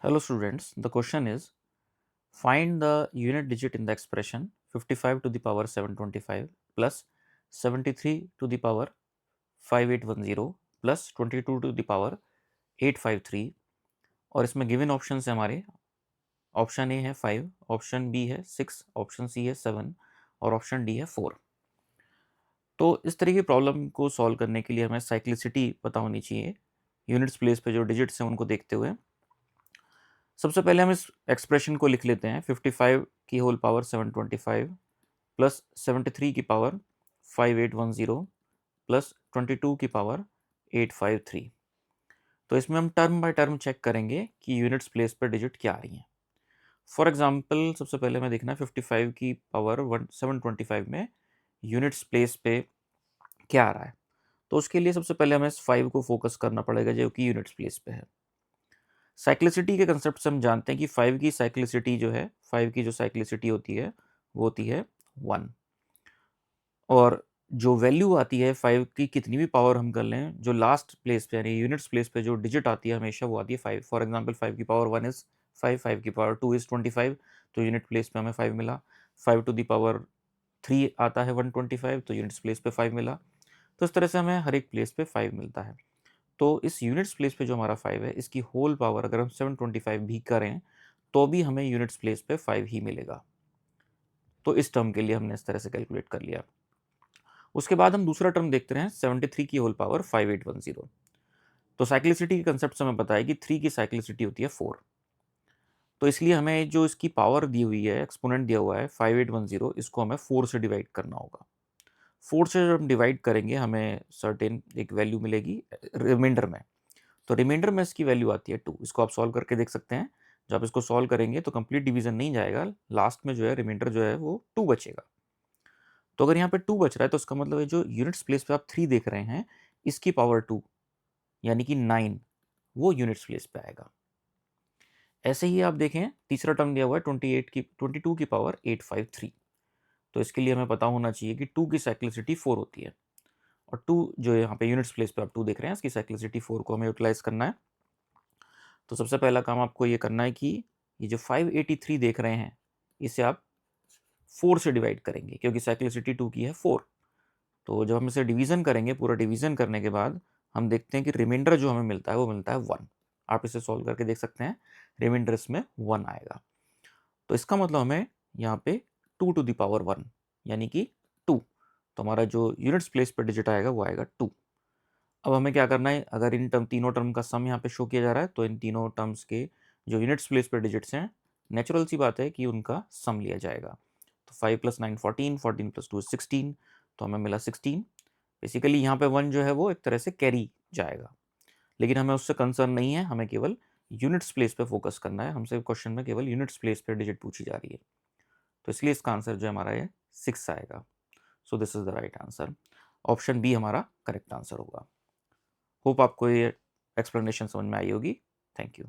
Hello students, the question is find the unit digit in the expression 55 to the power 725 plus 73 to the power 5810 plus 22 to the power 853 और इसमें given option है हमारे option A है 5, option B है 6, option C है 7 और option D है 4। तो इस तरह की प्रॉब्लम को सॉल्व करने के लिए हमें साइक्लिसिटी पता होनी चाहिए यूनिट्स प्लेस पे जो डिजिट्स हैं उनको देखते हुए। सबसे पहले हम इस एक्सप्रेशन को लिख लेते हैं 55 की होल पावर 725 प्लस 73 की पावर 5810 प्लस 22 की पावर 853। तो इसमें हम टर्म बाय टर्म चेक करेंगे कि यूनिट्स प्लेस पर डिजिट क्या आ रही हैं। फॉर एग्जांपल सबसे पहले हमें देखना है 55 की पावर 725 में यूनिट्स प्लेस पे क्या आ रहा है। तो उसके लिए सबसे पहले हमें इस 5 को फोकस करना पड़ेगा जो कि यूनिट्स प्लेस पे है। साइक्लिसिटी के कंसेप्ट से हम जानते हैं कि 5 की साइक्लिसिटी जो है 5 की जो साइक्लिसिटी होती है वो होती है 1। और जो वैल्यू आती है 5 की कितनी भी पावर हम कर लें जो लास्ट प्लेस पे यानी यूनिट्स प्लेस पे जो डिजिट आती है हमेशा वो आती है 5। फॉर एग्जांपल 5 की पावर 1 इज 5, 5 की पावर 2 इज 25, तो यूनिट प्लेस पे हमें 5 मिला। 5 टू द पावर 3 आता है 125, तो यूनिट्स प्लेस पे 5 मिला। तो इस तरह से हमें हर एक प्लेस पे 5 मिलता है। तो इस यूनिट्स प्लेस पे जो हमारा 5 है इसकी होल पावर अगर हम 725 भी करें तो भी हमें यूनिट्स प्लेस पे 5 ही मिलेगा। तो इस टर्म के लिए हमने इस तरह से कैलकुलेट कर लिया। उसके बाद हम दूसरा टर्म देखते हैं 73 की होल पावर 5810। तो साइक्लिसिटी के कंसेप्ट से हमें पता है कि 3 की साइक्लिसिटी होती है 4। तो इसलिए हमें जो इसकी पावर दी हुई है एक्सपोनेंट दिया हुआ है 5810 इसको हमें 4 से डिवाइड करना होगा। 4 से जब हम डिवाइड करेंगे हमें सर्टेन एक वैल्यू मिलेगी रिमाइंडर में। तो रिमाइंडर में इसकी वैल्यू आती है 2। इसको आप सॉल्व करके देख सकते हैं। जब आप इसको सॉल्व करेंगे तो कंप्लीट डिवीजन नहीं जाएगा, लास्ट में जो है रिमाइंडर जो है वो 2 बचेगा। तो अगर यहाँ पे 2 बच रहा है तो इसका मतलब है जो यूनिट्स प्लेस पे आप 3 देख रहे हैं इसकी पावर 2 यानी कि 9 वो यूनिट्स प्लेस पे आएगा। ऐसे ही आप देखें तीसरा टर्म दिया हुआ है 22 की पावर 853। तो इसके लिए हमें पता होना चाहिए कि 2 की साइक्लिसिटी 4 होती है और 2 जो यहाँ पे यूनिट्स प्लेस पे आप 2 देख रहे हैं इसकी साइक्लिसिटी 4 को हमें यूटिलाइज करना है। तो सबसे पहला काम आपको ये करना है कि ये जो 583 देख रहे हैं इसे आप 4 से डिवाइड करेंगे क्योंकि साइक्लिसिटी 2 की है 4। तो जब हम इसे डिवीजन करेंगे पूरा डिवीजन करने के बाद हम देखते हैं कि रिमाइंडर जो हमें मिलता है वो मिलता है 1। आप इसे सॉल्व करके देख सकते हैं रिमाइंडर इसमें 1 आएगा। तो इसका मतलब हमें यहाँ पे 2 टू द पावर 1 यानी कि 2। तो हमारा जो यूनिट्स प्लेस पर डिजिट आएगा वो आएगा 2। अब हमें क्या करना है, अगर इन तीनों टर्म का सम यहाँ पे शो किया जा रहा है तो इन तीनों टर्म्स के जो यूनिट्स प्लेस पर डिजिट्स हैं नेचुरल सी बात है कि उनका सम लिया जाएगा। तो 5 प्लस 9 14, 14 प्लस 2 16, तो हमें मिला 16। बेसिकली यहाँ पे 1 जो है वो एक तरह से कैरी जाएगा, लेकिन हमें उससे कंसर्न नहीं है, हमें केवल यूनिट्स प्लेस पे फोकस करना है। हमसे क्वेश्चन में केवल यूनिट्स प्लेस पे डिजिट पूछी जा रही है, तो इसलिए इसका आंसर जो है हमारा ये 6 आएगा। So this is the right answer. Option B हमारा करेक्ट आंसर होगा। होप आपको ये एक्सप्लेनेशन समझ में आई होगी। Thank you.